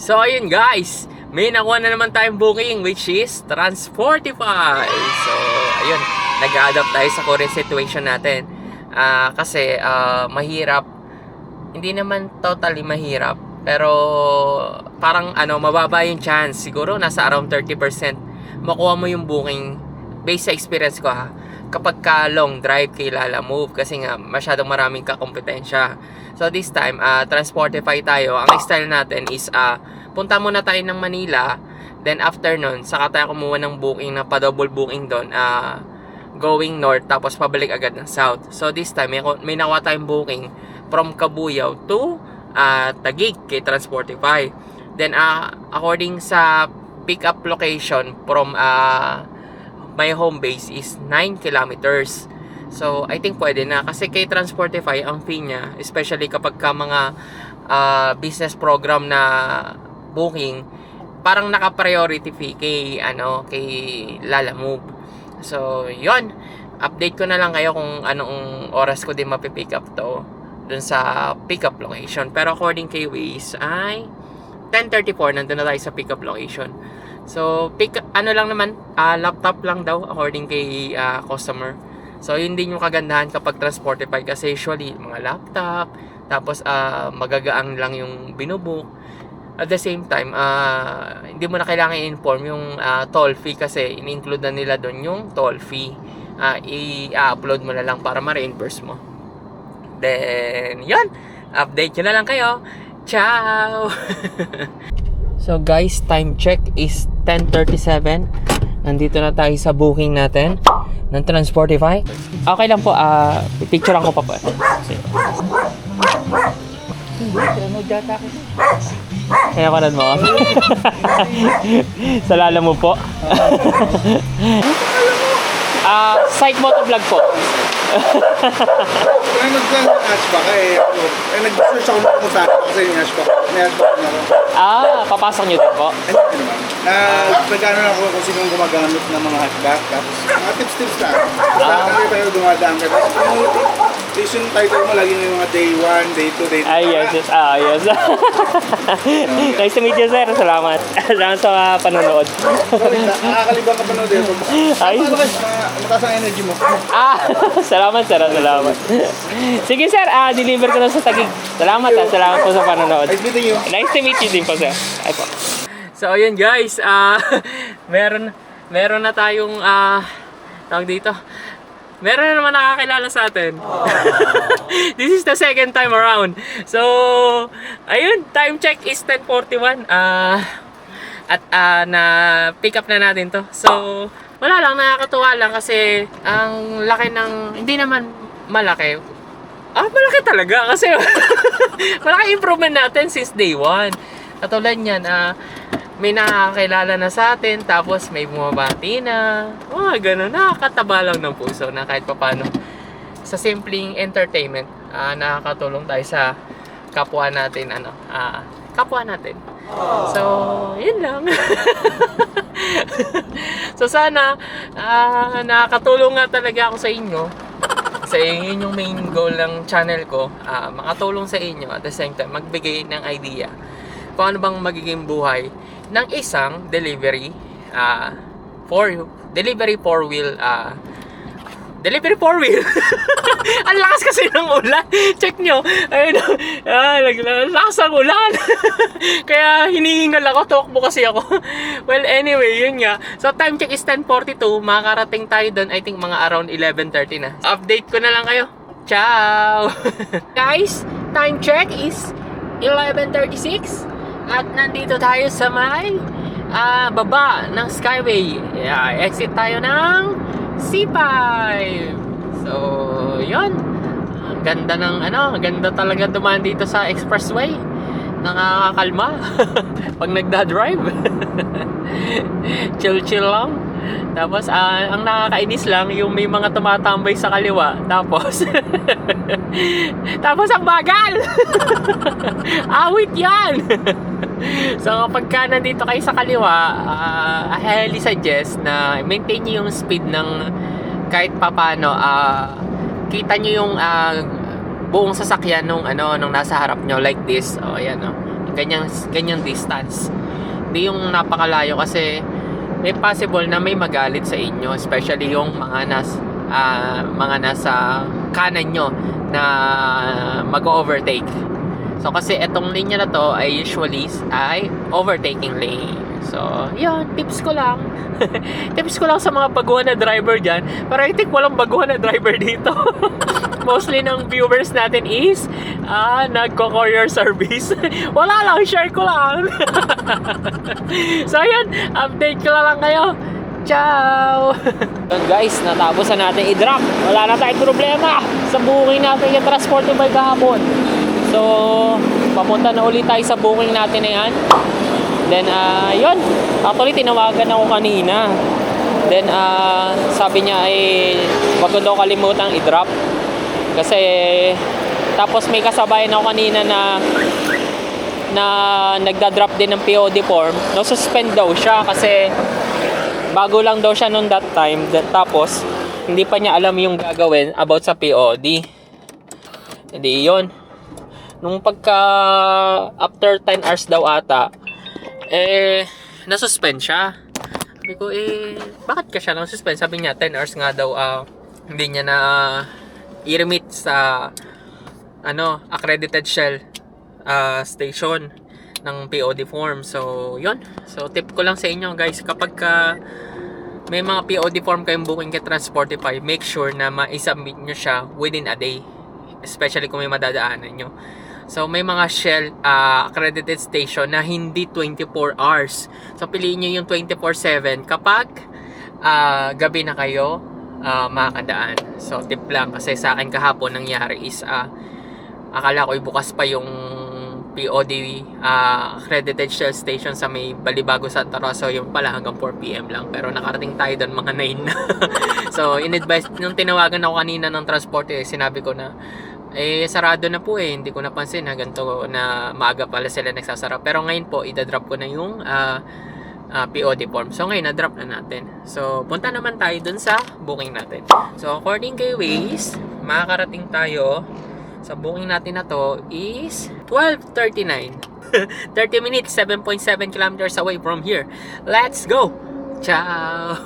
So ayun guys, may nakuha na naman tayong booking which is Transportify. So ayun, nag-adapt tayo sa current situation natin. Kasi mahirap, hindi naman totally mahirap, pero parang mababa yung chance. Siguro nasa around 30% makuha mo yung booking based sa experience ko kapag ka long drive kay Lalamove, kasi nga masyadong maraming kakompetensya. So this time, Transportify tayo. Ang style natin is punta muna tayo ng Manila, then after nun, saka tayo kumuha ng booking na pa-double booking doon, going north, tapos pabalik agad ng south. So this time, may nakuha tayong booking from Cabuyao to Taguig kay Transportify. Then according sa pick-up location from my home base is 9 kilometers. So I think pwede na, kasi kay Transportify ang fee niya, especially kapag ka mga business program na booking, parang naka-priority fee kay Lalamove. So yon, update ko na lang kayo kung anong oras ko din mapipick up to dun sa pick-up location. Pero according kay Waze ay 10:34 nandun na tayo sa pick-up location. So lang naman, laptop lang daw according kay customer. So yun din yung kagandahan kapag Transportify, kasi usually mga laptop, tapos magagaang lang yung binubook. At the same time, hindi mo na kailangan i-inform yung toll fee, kasi in-include na nila doon yung toll fee. I-upload mo na lang para ma-reimburse mo. Then yun, update nyo na lang kayo. Ciao! So guys, time check is 10:37. Nandito na tayo sa booking natin ng Transportify. Okay lang po, picturean ko pa po. Kaya ko mo. Sa Lalamove po. Site motovlog po. Kaya nag-hatchback nag-search ako kung saan kasi yung hatchback. May hatchback na ako. Papasok nyo din po? Nag-ano na ako kung sinong gumagamit ng mga hatchback. Tapos mga tips lang. Kasi tayo dumadaan ka. Tapos yung title mo lagi yung mga day 1, day 2, day 3. Yes. Yes. Nice to meet you, sir. Salamat. Salamat sa panonood. Nakakalibang ka panood yun. Mataas ang energy mo. Salamat, sir. Salamat. Sige, sir. Deliver ko na sa Taguig. Salamat, Salamat po sa panonood. Nice meeting you. Nice to meet you din po, sir. Ay po. So, ayun guys. Meron na tayong tawag dito. Meron na naman nakakilala sa atin. This is the second time around. So, ayun, time check is 10:41. At na pick up na natin to. So, wala lang, nakakatuwa lang kasi ang laki ng, hindi naman malaki. Malaki talaga kasi malaki improvement natin since day 1. Katulad niyan, may nakakilala na sa atin, tapos may bumabati na. Ganun, nakakataba lang ng puso na kahit papano. Sa simpleng entertainment, nakakatulong tayo sa kapwa natin, kapwa natin. So, yun lang. So, sana, nakakatulong nga talaga ako sa inyo. Kasi yun yung main goal ng channel ko, makatulong sa inyo, at the same time, magbigay ng idea kung ano bang magiging buhay ng isang delivery four wheel. Ang lakas kasi ng ulan. Check nyo. Ayun, lakas ng ulan. Kaya hinihingal ako, tukbo kasi ako. Well, anyway, yun nga. So, time check is 10:42. Makakarating tayo doon, I think mga around 11:30 na. Update ko na lang kayo. Ciao! Guys, time check is 11:36. At nandito tayo sa may baba ng Skyway. Exit tayo ng C5. So, yun. Ang ganda ng ganda talaga dumaan dito sa expressway. Nakakakalma pag nagda-drive. Chill lang. Tapos ang nakakainis lang yung may mga tumatambay sa kaliwa. Tapos ang bagal. Awit yan. So kapag ka nandito kayo sa kaliwa, I highly suggest na maintain nyo yung speed ng kahit papano. Kita nyo yung buong sasakyan nung nasa harap nyo, like this. Ayan, ganyang distance. Hindi yung napakalayo kasi may possible na may magalit sa inyo, especially yung mga nasa kanan nyo na mag-overtake. So kasi etong linya na to ay usually ay overtaking lane. So yun, tips ko lang. Tips ko lang sa mga baguhan na driver dyan. Pero I think walang baguhan na driver dito. Mostly ng viewers natin is nagko-courier service. Wala lang, share ko lang. So yun, update ko lang kayo. Ciao! Yun guys, natapos na natin i-drop. Wala na tayong problema sa booking natin yung Transportify kahapon. So, papunta na ulit tayo sa booking natin na yan. Then, yun. Actually, tinawagan ako kanina. Then, sabi niya wag ko daw kalimutang i-drop. Kasi, tapos may kasabayan ako kanina na nagda-drop din ng POD form. No-suspend daw siya kasi bago lang daw siya noon that time. Tapos, hindi pa niya alam yung gagawin about sa POD. Hindi, yun. Nung after 10 hours daw ata, nasuspend siya. Sabi ko, bakit ka siya nasuspend? Sabi niya, 10 hours nga daw, hindi niya na i-remit sa, accredited Shell station ng POD form. So, yun. So, tip ko lang sa inyo, guys, kapag may mga POD form kayong booking kay Transportify, make sure na ma-submit nyo siya within a day. Especially kung may madadaanan nyo. So, may mga Shell accredited station na hindi 24 hours. So, piliin nyo yung 24/7 kapag gabi na kayo makakadaan. So, tip lang. Kasi sa akin kahapon nangyari is akala ko bukas pa yung POD accredited Shell station sa may Balibago, Santa Rosa. Yung pala hanggang 4 PM lang. Pero nakarating tayo doon mga 9 na. So, in-advise, nung tinawagan ako kanina ng transport, sinabi ko na sarado na po hindi ko napansin na ganito na maaga pala sila nagsasara. Pero ngayon po, idadrop ko na yung POD form. So ngayon, na-drop na natin. So, punta naman tayo dun sa booking natin. So, according kay Waze, makakarating tayo sa booking natin na to is 12:39. 30 minutes, 7.7 kilometers away from here. Let's go! Ciao!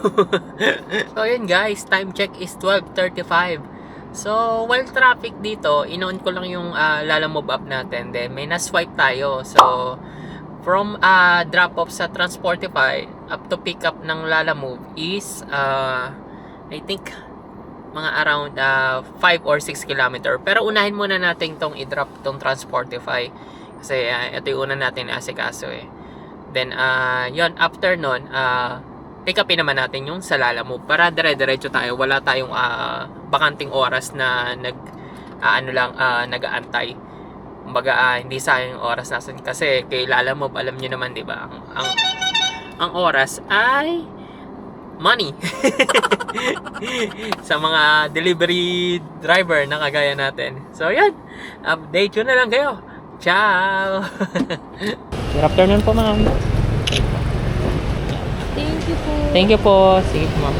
So yun guys, time check is 12:35. So, while traffic dito, inoon ko lang yung Lalamove app natin. Then, may na-swipe tayo. So, from drop-off sa Transportify up to pick up ng Lalamove is, I think, mga around 5 or 6 kilometer. Pero unahin muna natin tong i-drop tong Transportify. Kasi, ito yung una natin asikaso Then, yun, after nun, pick upin naman natin yung sa Lalamove para dire-diretso tayo, wala tayong bakanting oras na nag-aantay. Kumbaga hindi sayang oras natin kasi kay Lalamove, alam niyo naman 'di ba? Ang oras ay money. Sa mga delivery driver na kagaya natin. So yan, update ko na lang kayo. Ciao. Good afternoon po, ma'am. Thank you po. Thank you po. Sige po, ma'am.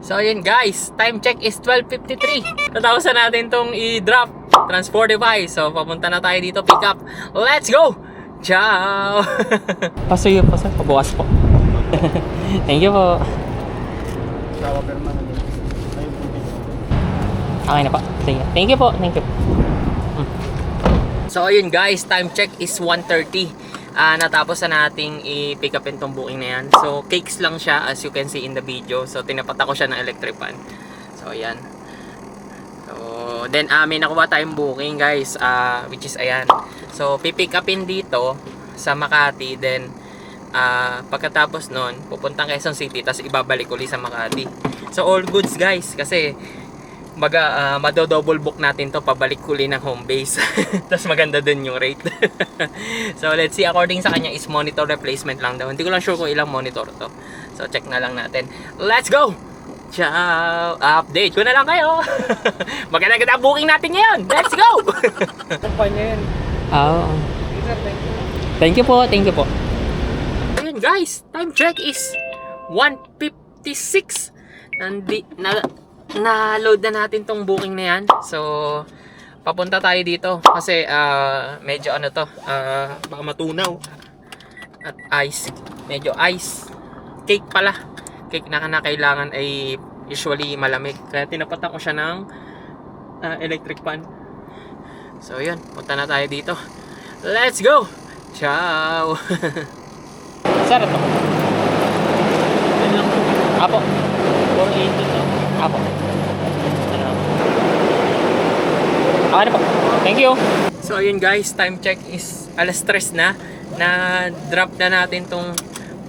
So, yun guys. Time check is 12:53. Natapos na natin tong i-drop Transportify. So, papunta na tayo dito pick up. Let's go! Ciao! Pasuyo po, sir. Pabukas po. Thank you po. Okay na po. Sige. Thank you po. Thank you. So, ayun guys. Time check is 1:30. Natapos na nating i-pick upin tong booking na yan. So, cakes lang siya as you can see in the video. So, tinapat ako siya ng electric fan. So, ayan. So, then, may nakuha tayong booking guys. Which is, ayan. So, pipick upin dito sa Makati. Then, pagkatapos nun, pupuntang Quezon City. Tapos, ibabalik ulit sa Makati. So, all goods guys. Kasi, mado-double book natin to pabalik huli ng home base. Tapos maganda din yung rate. So let's see, according sa kanya is monitor replacement lang daw. Hindi ko lang sure kung ilang monitor to. So check na lang natin. Let's go! Ciao! Update ko na lang kayo. Maganda-ganda booking natin ngayon. Let's go! Kumpanya yan. Oh. Thank you po, thank you po. Ayun guys, time check is 1:56. Na-load na natin tong booking na yan. So, papunta tayo dito kasi medyo ano to, baka matunaw. At ice, medyo ice. Cake pala. Cake na kailangan ay usually malamig. Kaya tinapatan ko siya ng electric fan. So yun, punta na tayo dito. Let's go! Ciao! Sarap to. Apo. 480 to. Apo. Ano po? Thank you. So ayun guys, time check is alas 3 na. Na-drop na natin tong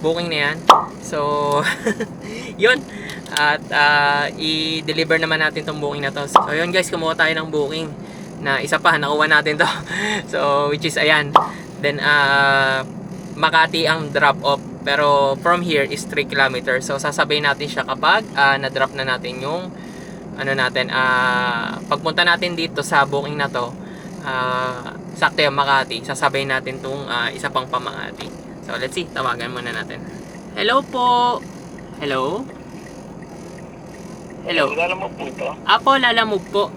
booking na yan. So yun. At i-deliver naman natin tong booking na to. So yun guys, kumuha tayo ng booking na isa pa, nakuha natin to. So which is ayan. Then Makati ang drop off, pero from here is 3 kilometers. So sasabihin natin siya kapag na-drop na natin yung ano natin, pagpunta natin dito sa booking na to, sakto yung Makati, sasabihin natin tong isa pang Makati. So let's see, tawagan muna natin. Hello po. Hello. Hello. Lalamog po ito? Apo, Lalamove po.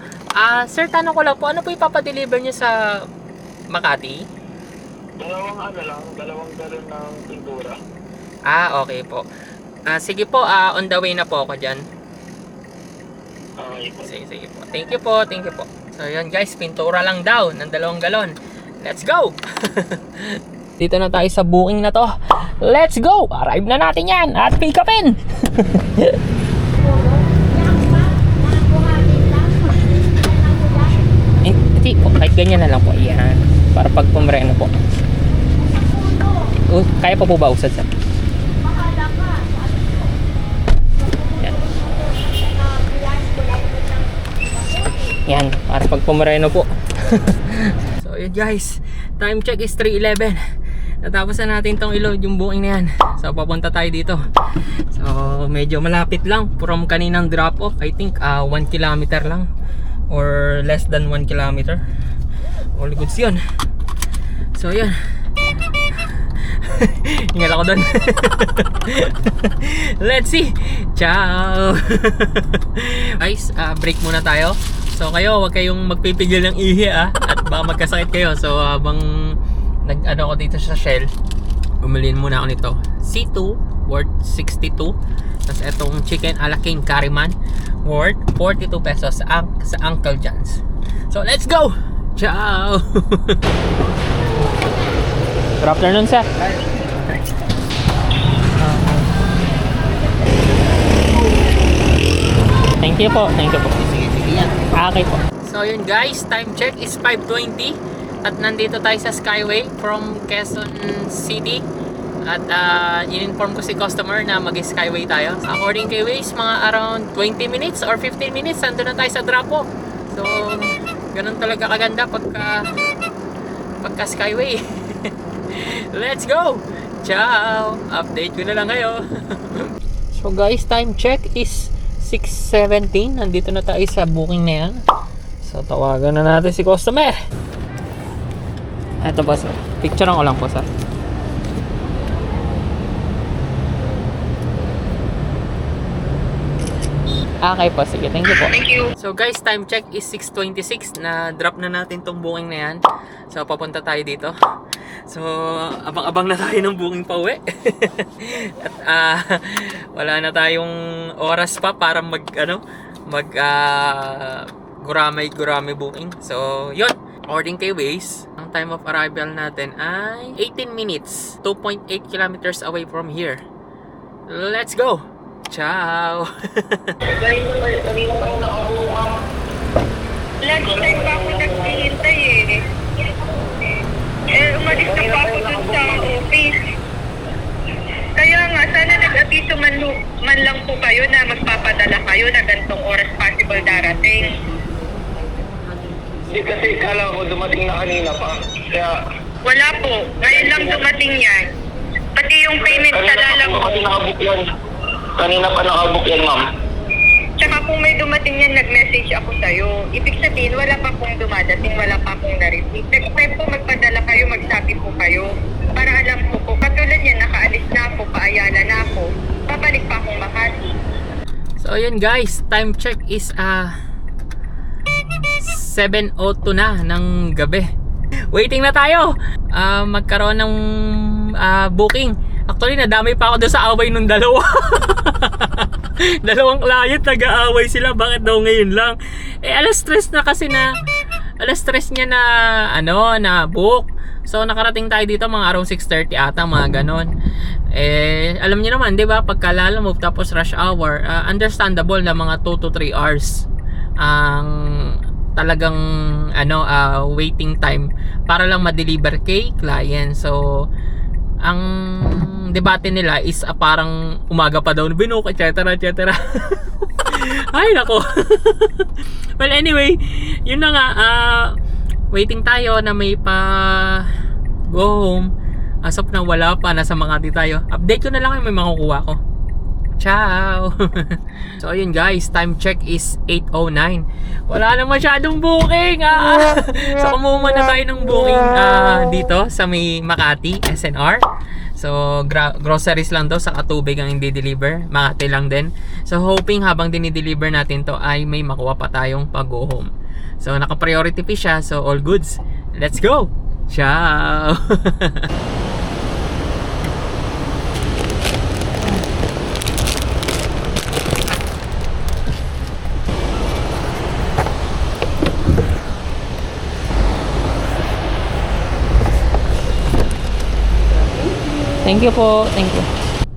Sir, tanong ko lang po, ano po ipapadeliver niyo sa Makati? Dalawang galon ng pintura. Okay po. Sige po, on the way na po ako dyan. Okay po. Sige po. Thank you po, thank you po. So yun guys, pintura lang daw ng 2 galon. Let's go! Dito na tayo sa booking na to. Let's go! Arrive na natin yan at pick upin! Hindi po, kahit ganyan na lang po. Yan. Para pag pumreno po. Kaya pa po ba usad sir? Yan. Yan, para pag pumreno po. So yun guys, time check is 3:11. Natapos na natin tong i-load yung booking na yan. So papunta tayo dito. So medyo malapit lang from kaninang drop off. I think 1 kilometer lang or less than 1 kilometer. All goods yun. So yan. Hingal ako doon. Let's see. Ciao. Guys, break muna tayo. So kayo, huwag kayong magpipigil ng ihi at baka magkasakit kayo. So habang nag-ano ako dito sa Shell, bumili muna ako nito. C2 worth 62. Tapos etong chicken a la King Curryman worth 42 pesos sa Uncle John's. So let's go. Ciao. Good afternoon, sir. Thank you po. Thank you po. Okay po. So yun guys, time check is 5:20 at nandito tayo sa Skyway from Quezon City. At in-inform ko si customer na mag-Skyway tayo. According kay Waze, mga around 20 minutes or 15 minutes nandun na tayo sa drop-off. So ganun talaga kaganda pagka Skyway. Let's go! Ciao! Update ko na lang kayo. So guys, time check is 6:17. Nandito na tayo sa booking na yan. So tawagan na natin si customer. Eto ba sir? Picture ko lang po sir. Okay po, sige. Thank you po. Thank you. So guys, time check is 6:26. Na drop na natin tong booking na yan. So papunta tayo dito. So abang-abang na tayo ng booking pa uwi. At wala na tayong oras pa para guramay booking. So yun, according kay Waze, ang time of arrival natin ay 18 minutes, 2.8 kilometers away from here. Let's go. Ciao. Kanina pa yung nakabuka. Lunch time pa ako naghihintay umalis na pa ako dun sa office. Kaya nga, sana nag-abiso man lang po kayo na magpapadala kayo na ganitong oras possible darating. Hindi kasi kala ko dumating na kanina pa. Kaya Wala po. Ngayon lang dumating yan. Pati yung payment sa Lalamove. Kanina pa nakabook yan, ma'am. Tsaka kung may dumating yan, nag-message ako sa'yo. Ibig sabihin, wala pa pong dumadating, wala pa pong na-receive. Next time po, magpadala kayo, magsabi po kayo. Para alam ko po, katulad yan, nakaalis na ako, paayala na ako. Babalik pa akong Makati. So ayun guys, time check is 7:02 na ng gabi. Waiting na tayo. Magkaroon ng booking. Actually, nadamay pa ako doon sa away nung dalawa. Dalawang client nag-aaway sila. Bakit daw ngayon lang? Alas 3 na kasi alas 3 niya na book. So nakarating tayo dito mga around 6:30 ata, mga ganon. Alam niyo naman, 'di ba? Pagka lalamove tapos rush hour, understandable na mga 2 to 3 hours ang talagang waiting time para lang ma-deliver kay client. So ang debate nila is parang umaga pa daw binook, etc. Ay nako. Well anyway, yun na nga, waiting tayo na may pa go home. As of na wala pa, nasa Makati tayo. Update ko na lang kung may makukuha ko. Ciao. So ayun guys, time check is 8:09. Wala na masyadong booking. So kumuha na tayo ng booking dito sa may Makati SNR. So groceries lang daw, saka tubig ang hindi deliver. Makati lang din. So hoping habang dinideliver natin to ay may makuha pa tayong pag-go home. So naka-priority fee siya, so all goods. Let's go. Ciao. Thank you po. Thank you.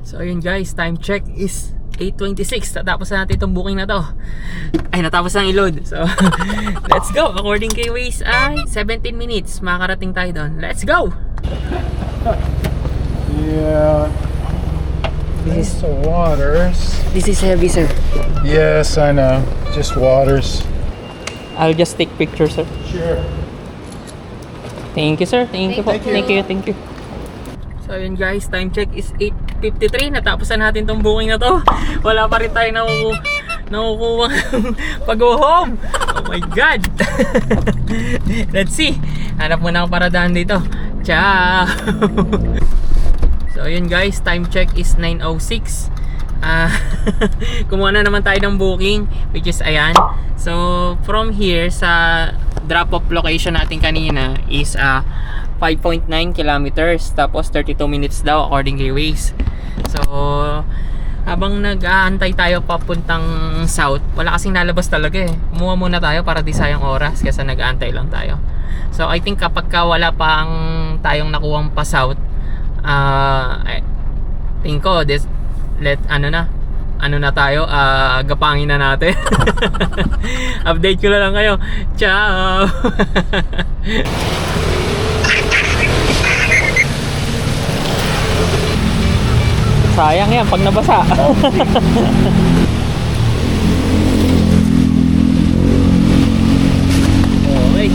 So ayun guys, time check is 8:26. Tatapos na natin itong booking na to. Ay, natapos na ang i-load. So let's go. According kay Waze ay 17 minutes makakarating tayo doon. Let's go. Yeah. This is waters. This is heavy, sir. Yes, I know. Just waters. I'll just take pictures, sir. Sure. Thank you, sir. Thank you po. Thank you. Thank you. So ayun guys, time check is 8:53. Natapos na natin tong booking na to. Wala pa rin tayo nakukuha pag-go home. Oh my god. Let's see. Hanap muna akong paradahan dito. Ciao. So ayun guys, time check is 9:06. Kumuha na naman tayo ng booking, which is ayan. So from here sa drop-off location natin kanina is 5.9 kilometers, tapos 32 minutes daw according kay Waze. So habang nag-aantay tayo papuntang south, wala kasing nalabas talaga eh. Kumuha muna tayo para di sayang oras kasi nag-aantay lang tayo. So I think kapag wala pang tayong nakuhang pa south, think ko gapangin na natin. Update ko na lang kayo. Ciao. Sayang yan pag nabasa. Okay.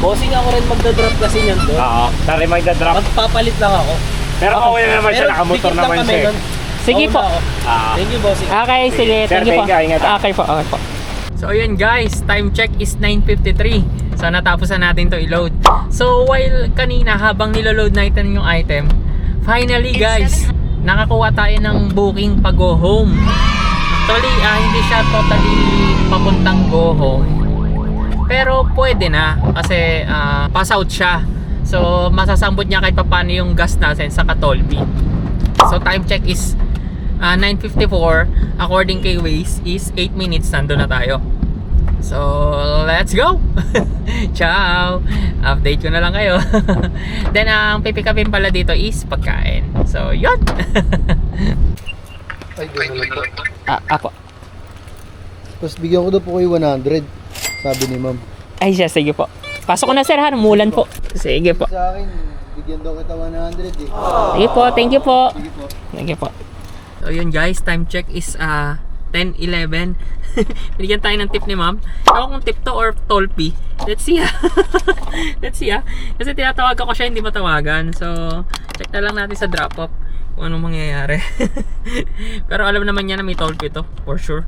Bossing ako rin magdadrop kasi niyan doon. Oo, tari magdadrop. Magpapalit lang ako. Pero okay na naman siya, nakamotor naman siya. Sige po. Thank you, bossing. Okay, sige. Sir, Thank you po. thank you. Ingat. Okay po. So ayun guys, time check is 9:53. So natapos na natin to i-load. So while kanina habang nilo-load natin yung item, finally guys, nakakuha tayo ng booking pag-go home. Actually, hindi siya totally papuntang go home. Pero pwede na kasi pass out siya. So masasambot niya kahit paano yung gas natin sa Katolby. So time check is 9:54. According kay Waze is 8 minutes nandun na tayo. So let's go. Ciao. Update ko na lang kayo. Then ang pipick upin pala dito is pagkain. So yun. Ay, gano'n lang po. Ako. Tapos bigyan ko daw po kayo 100, sabi ni ma'am. Ay siya, sige po. Pasok ko na sir ha, umulan po. Sige po. Sa akin, bigyan daw kita 100 eh. Sige po, thank you po. Sige po. Thank you po. So yun guys, time check is 10:11. Binigyan tayo ng tip ni ma'am. Ewan kung tip to or toll fee. Let's see ha. Let's see ha. Kasi tinatawag ko siya, hindi matawagan. So check na lang natin sa drop off kung anong mangyayari. Pero alam naman niya na may toll fee to, for sure.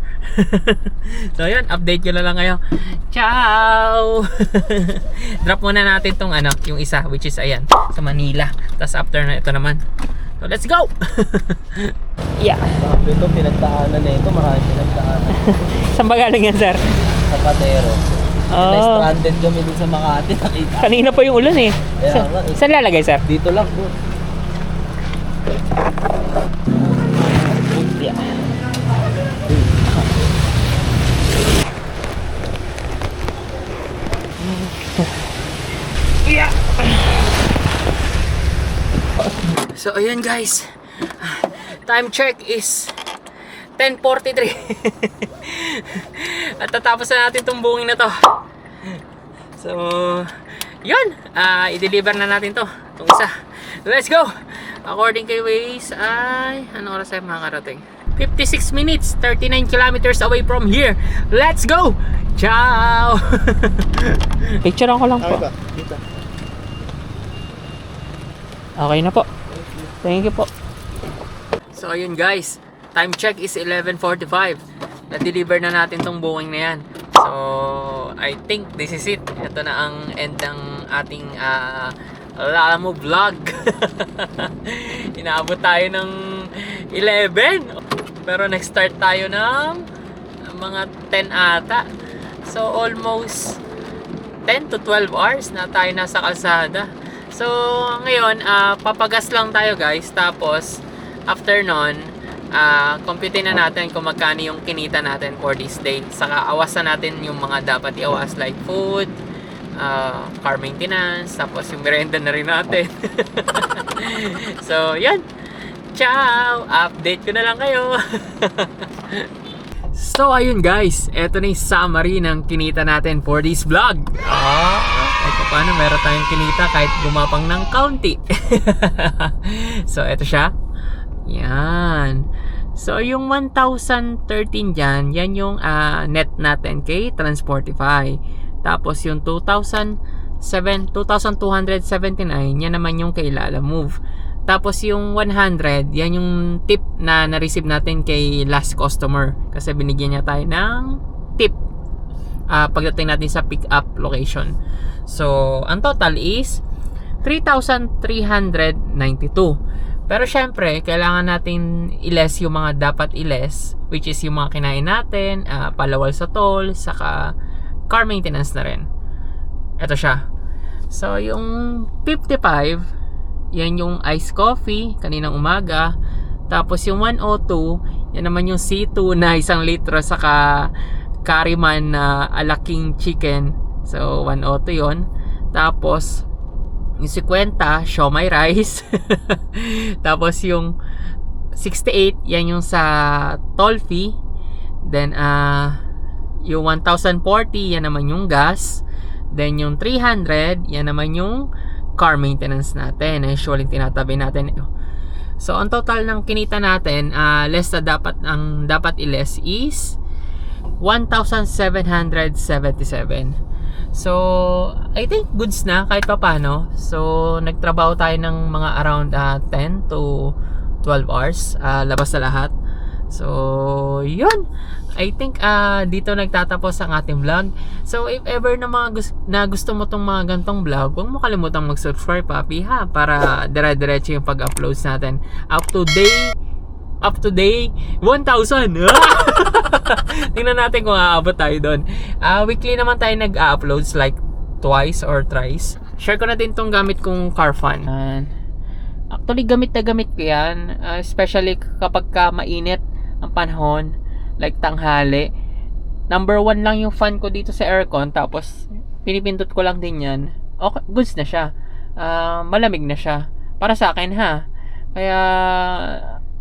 So yun, update ko na lang kayo. Ciao. Drop muna natin tong yung isa, which is ayan, sa Manila. Tapos after na ito naman So let's go! Yeah. Sabi ito, pinagdaanan na ito. Maraming pinagdaanan. Saan ba galing yan, sir? Sa Patero. Na-stranded kami dun sa Makati. Nakita. Kanina pa yung ulan eh. Kaya nga eh. Saan lalagay, sir? Dito lang po. Yeah. Yeah. So ayun guys. Time check is 10:43. At tatapos na natin tong booking na to. So, yun. I-deliver na natin to. Itong isa. Let's go! According kay Waze ay, ano oras ay makakarating? 56 minutes, 39 kilometers away from here. Let's go! Ciao! Picture ako lang po. Dito. Okay na po. Thank you po. So ayun guys, time check is 11:45. Na-deliver na natin tong booking na yan. So I think this is it. Ito na ang end ng ating Lala Move vlog. Inaabot tayo ng 11. Pero next start tayo ng mga 10 ata. So almost 10 to 12 hours na tayo nasa kalsada. So ngayon papagas lang tayo guys. Tapos after nun computein na natin kung magkano yung kinita natin for this day. Saka awasan natin yung mga dapat iawas like food, car maintenance, tapos yung merienda na rin natin. So yan. Ciao! Update ko na lang kayo. So ayun guys, eto na yung summary ng kinita natin for this vlog. Ito paano meron tayong kinita kahit gumapang ng kaunti. So eto siya. Yan. So yung 1,013 dyan, yan yung net natin kay Transportify. Tapos yung 2,279, yan naman yung kay Lala Move. Tapos yung 100, yan yung tip na na-receive natin kay last customer. Kasi binigyan niya tayo ng tip pagdating natin sa pick-up location. So, ang total is 3,392. Pero syempre, kailangan natin i-less yung mga dapat i-less, which is yung mga kinain natin, palawal sa toll, saka car maintenance na rin. Ito siya. So, yung 55, yan yung iced coffee, kaninang umaga. Tapos yung 102, yan naman yung C2 na 1 litro, saka Kariman na alaking chicken. So, 102 yon. Tapos, yung 50, siomai rice. Tapos yung 68, yan yung sa toll fee. Then yung 1,040, yan naman yung gas. Then yung 300, yan naman yung car maintenance natin. Usually tinatabi natin ito. So ang total ng kinita natin, less na ang dapat i-less is 1,777. So, I think goods na kahit pa paano. So, nagtrabaho tayo ng mga around 10 to 12 hours. Labas na lahat. So, yun. I think dito nagtatapos ang ating vlog. So, if ever na gusto mo tong mga gantong vlog, huwag mo kalimutang mag-subscribe, papi, ha? Para dire-diretso yung pag-uploads natin. Up to day 1,000. Tingnan natin kung aabot tayo doon. Weekly naman tayo nag-uploads like twice or thrice. Share ko na din tong gamit kong car fan. Actually gamit na gamit ko yan, especially kapag mainit ang panahon, like tanghali. Number 1 lang yung fan ko dito sa aircon, tapos pinipindot ko lang din yan. Okay, goods na siya. Malamig na siya para sa akin, ha. Kaya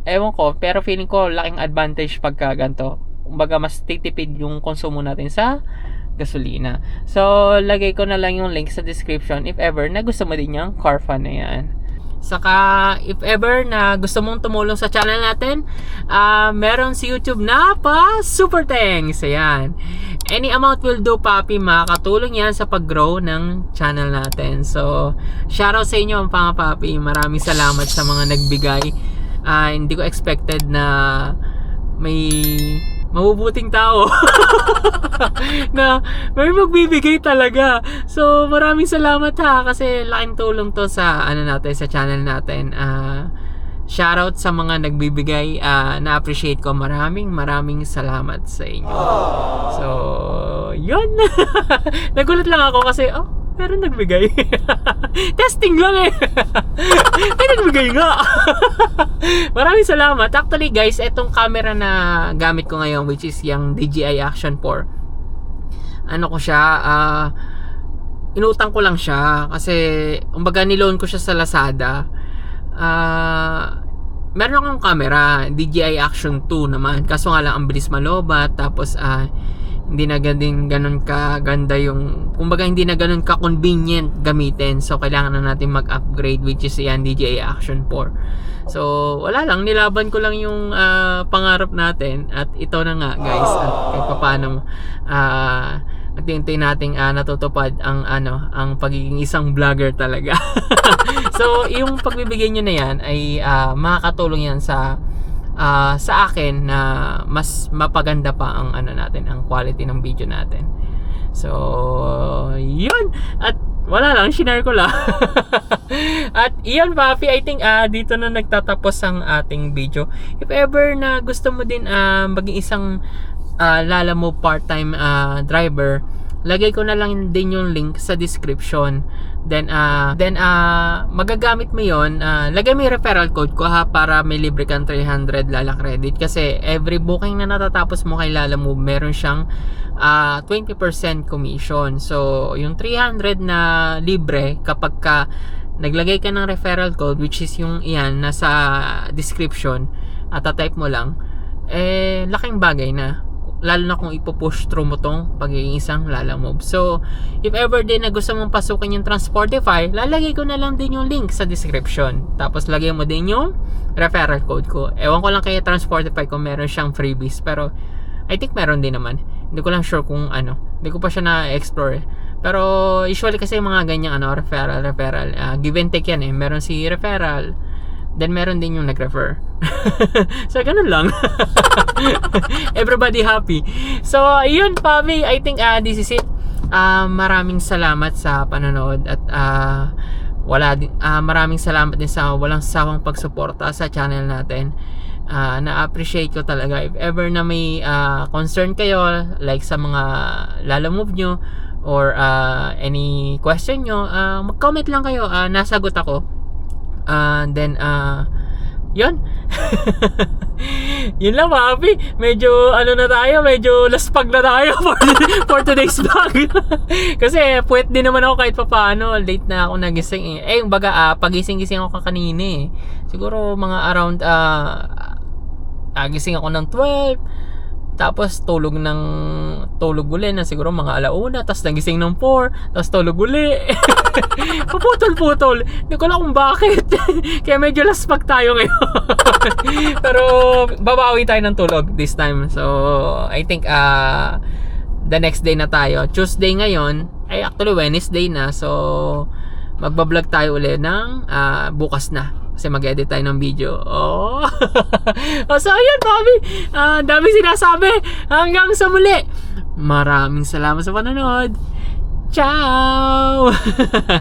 ewan ko, pero feeling ko laking advantage pagka ganito. Kumbaga mas titipid yung konsumo natin sa gasolina. So, lagay ko na lang yung link sa description if ever na gusto mo din yung car fan na yan. Saka, if ever na gusto mong tumulong sa channel natin, meron si YouTube na pa super thanks. Ayan. Any amount will do, papi. Makakatulong yan sa pag-grow ng channel natin. So, shoutout sa inyo mga papi. Maraming salamat sa mga nagbigay. Hindi ko expected na may mabubuting tao na may magbibigay talaga. So maraming salamat, ha, kasi laking tulong to sa natin, sa channel natin. shoutout sa mga nagbibigay, na-appreciate ko. Maraming salamat sa inyo. So, yun. Nagulat lang ako kasi, meron nagbigay. Testing lang eh. May nagbigay nga. Maraming salamat. Actually guys, etong camera na gamit ko ngayon, which is yung DJI Action 4. Ano ko siya, inutang ko lang siya kasi umbaga niloan ko siya sa Lazada. Meron akong camera, DJI Action 2 naman. Kaso nga lang ang bilis malobat, tapos hindi na ganun kaganda yung, kumbaga hindi na ganun ka-convenient gamitin. So kailangan na natin mag-upgrade, which is yan DJI Action 4. So wala lang, nilaban ko lang yung pangarap natin at ito na nga guys, at kahit paano naghihintay nating natutupad ang ang pagiging isang vlogger talaga. So yung pagbibigay nyo na yan ay makakatulong yan sa akin na mas mapaganda pa ang natin, ang quality ng video natin. So yun, at wala lang, shinare ko lang. At iyan papi, I think dito na nagtatapos ang ating video. If ever na gusto mo din maging isang Lalamove part-time driver, lagay ko na lang din yung link sa description. Then magagamit mo yon, lagay mo yung referral code ko para may libre kang 300 Lala credit. Kasi every booking na natatapos mo kay Lalamove, meron siyang 20% commission. So yung 300 na libre, kapag naglagay ka ng referral code, which is yung iyan nasa description, at type mo lang, laking bagay na, lalo na kung ipo-push through mo tong pagiging isang Lalamove. So if ever din na gusto mong pasukin yung Transportify, lalagay ko na lang din yung link sa description, tapos lagay mo din yung referral code ko. Ewan ko lang kay Transportify kung meron siyang freebies, pero I think meron din naman. Hindi ko lang sure kung hindi ko pa siya na-explore. Pero usually kasi mga ganyang referral, give and take yan eh. Meron si referral, then meron din yung nag-refer. So ganun lang. Everybody happy. So yun Pavi, I think this is it. Maraming salamat sa panonood at maraming salamat din sa walang sawang pagsuporta sa channel natin. Na-appreciate ko talaga. If ever na may concern kayo, like sa mga Lalamove nyo or any question nyo, mag-comment lang kayo, nasagot ako. Then yun. Yun lang papi, medyo na tayo, medyo laspag na tayo for today's vlog. Kasi puwet din naman ako kahit papaano, late na ako nagising baga pagising-gising ako kanina siguro mga around gising ako ng 12, tapos tulog uli na siguro mga 1:00, tapos nagising ng 4, tapos tulog uli. Puputol-putol. Hindi ko alam kung bakit. Kaya medyo laspag tayo ngayon. Pero babawi tayo ng tulog this time. So I think the next day na tayo. Tuesday ngayon, ay actually Wednesday na. So magbablog tayo ulit ng bukas na. Kasi mag-edit tayo ng video. So ayun Bobby, dami sinasabi. Hanggang sa muli, maraming salamat sa panonood. Ciao.